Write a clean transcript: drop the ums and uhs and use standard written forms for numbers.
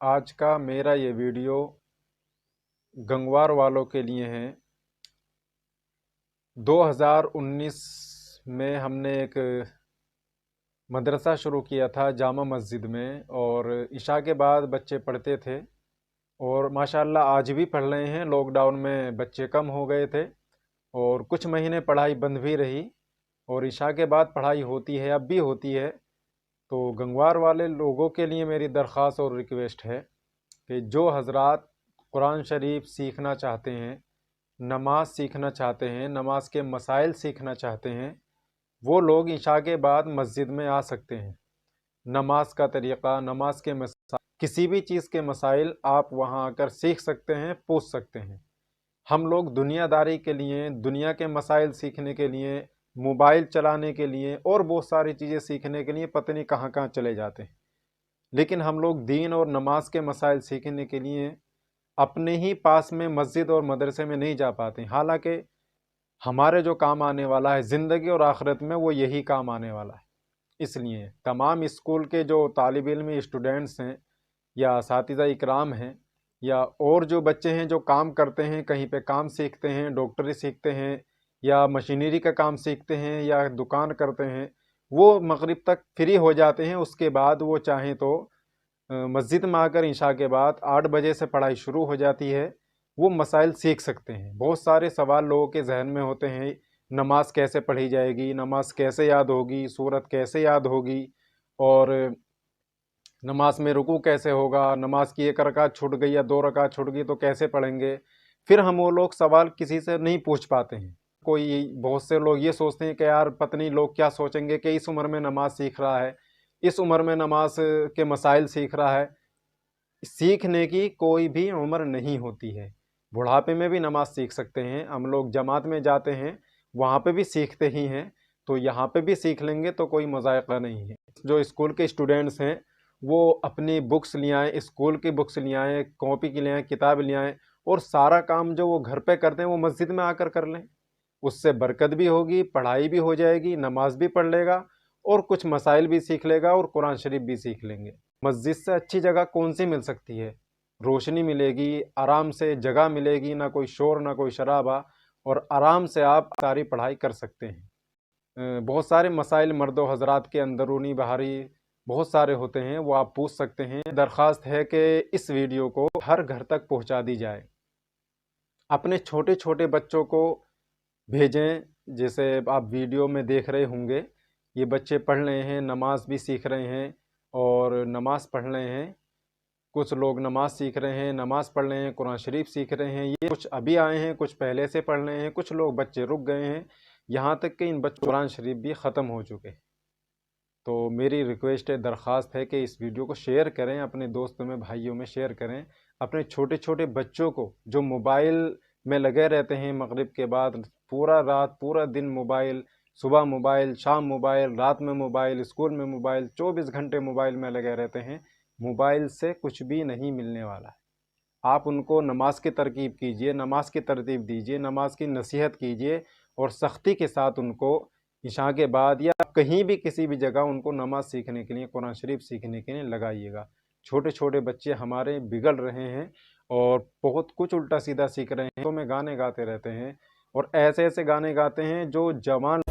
आज का मेरा ये वीडियो गंगवार वालों के लिए है। 2019 में हमने एक मदरसा शुरू किया था जामा मस्जिद में, और इशा के बाद बच्चे पढ़ते थे और माशाल्लाह आज भी पढ़ रहे हैं। लॉकडाउन में बच्चे कम हो गए थे और कुछ महीने पढ़ाई बंद भी रही, और इशा के बाद पढ़ाई होती है, अब भी होती है। तो गंगवार वाले लोगों के लिए मेरी दरख्वास्त और रिक्वेस्ट है कि जो हजरात कुरान शरीफ सीखना चाहते हैं, नमाज सीखना चाहते हैं, नमाज के मसाइल सीखना चाहते हैं, वो लोग इशा के बाद मस्जिद में आ सकते हैं। नमाज का तरीक़ा, नमाज के मसाइल, किसी भी चीज़ के मसाइल आप वहाँ आकर सीख सकते हैं, पूछ सकते हैं। हम लोग दुनियादारी के लिए, दुनिया के मसाइल सीखने के लिए, मोबाइल चलाने के लिए और बहुत सारी चीज़ें सीखने के लिए पता नहीं कहाँ कहाँ चले जाते हैं, लेकिन हम लोग दीन और नमाज के मसाइल सीखने के लिए अपने ही पास में मस्जिद और मदरसे में नहीं जा पाते। हालांकि हमारे जो काम आने वाला है ज़िंदगी और आखिरत में, वो यही काम आने वाला है। इसलिए तमाम स्कूल के जो तालिब इल्म स्टूडेंट्स हैं या असातिज़ा इकराम हैं या और जो बच्चे हैं जो काम करते हैं, कहीं पे काम सीखते हैं, डॉक्टरी सीखते हैं या मशीनरी का काम सीखते हैं या दुकान करते हैं, वो मगरिब तक फ्री हो जाते हैं। उसके बाद वो चाहें तो मस्जिद में आकर इशा के बाद 8 बजे से पढ़ाई शुरू हो जाती है, वो मसाइल सीख सकते हैं। बहुत सारे सवाल लोगों के जहन में होते हैं, नमाज कैसे पढ़ी जाएगी, नमाज कैसे याद होगी, सूरत कैसे याद होगी, और नमाज में रुकू कैसे होगा, नमाज की 1 रकात छूट गई या 2 रकात छूट गई तो कैसे पढ़ेंगे। फिर हम वो लोग सवाल किसी से नहीं पूछ पाते हैं। बहुत से लोग ये सोचते हैं कि यार पत्नी लोग क्या सोचेंगे कि इस उम्र में नमाज सीख रहा है, इस उम्र में नमाज के मसाइल सीख रहा है। सीखने की कोई भी उम्र नहीं होती है, बुढ़ापे में भी नमाज सीख सकते हैं। हम लोग जमात में जाते हैं, वहाँ पे भी सीखते ही हैं, तो यहाँ पे भी सीख लेंगे तो कोई मज़ाक़ा नहीं है। जो स्कूल के स्टूडेंट्स हैं वो अपनी बुक्स ले आएँ, स्कूल की बुक्स ले आएँ, कॉपी की ले आएँ, किताब ले आएँ, और सारा काम जो वो घर पे करते हैं वो मस्जिद में आकर कर लें। उससे बरकत भी होगी, पढ़ाई भी हो जाएगी, नमाज भी पढ़ लेगा और कुछ मसाइल भी सीख लेगा और कुरान शरीफ भी सीख लेंगे। मस्जिद से अच्छी जगह कौन सी मिल सकती है? रोशनी मिलेगी, आराम से जगह मिलेगी, ना कोई शोर ना कोई शराबा, और आराम से आप सारी पढ़ाई कर सकते हैं। बहुत सारे मसाइल मर्दो हजरात के अंदरूनी बाहरी बहुत सारे होते हैं, वो आप पूछ सकते हैं। दरख्वास्त है कि इस वीडियो को हर घर तक पहुंचा दी जाए। अपने छोटे छोटे बच्चों को भेजें। जैसे आप वीडियो में देख रहे होंगे, ये बच्चे पढ़ रहे हैं, नमाज भी सीख रहे हैं और नमाज पढ़ रहे हैं। कुछ लोग नमाज सीख रहे हैं, नमाज पढ़ रहे हैं, कुरान शरीफ सीख रहे हैं। ये कुछ अभी आए हैं, कुछ पहले से पढ़ रहे हैं, कुछ लोग बच्चे रुक गए हैं, यहाँ तक कि इन बच्चों कुरान शरीफ भी ख़त्म हो चुके हैं। तो मेरी रिक्वेस्ट है, दरख्वास्त है कि इस वीडियो को शेयर करें, अपने दोस्तों में, भाइयों में शेयर करें। अपने छोटे छोटे बच्चों को जो मोबाइल में लगे रहते हैं, मगरिब के बाद पूरा रात पूरा दिन मोबाइल, सुबह मोबाइल, शाम मोबाइल, रात में मोबाइल, स्कूल में मोबाइल, 24 घंटे मोबाइल में लगे रहते हैं। मोबाइल से कुछ भी नहीं मिलने वाला है। आप उनको नमाज की तरकीब कीजिए, नमाज की तरतीब दीजिए, नमाज की नसीहत कीजिए और सख्ती के साथ उनको इशा के बाद या कहीं भी किसी भी जगह उनको नमाज सीखने के लिए, कुरान शरीफ सीखने के लिए लगाइएगा। छोटे छोटे बच्चे हमारे बिगड़ रहे हैं और बहुत कुछ उल्टा सीधा सीख रहे हैं। तो में गाने गाते रहते हैं और ऐसे ऐसे गाने गाते हैं जो जवान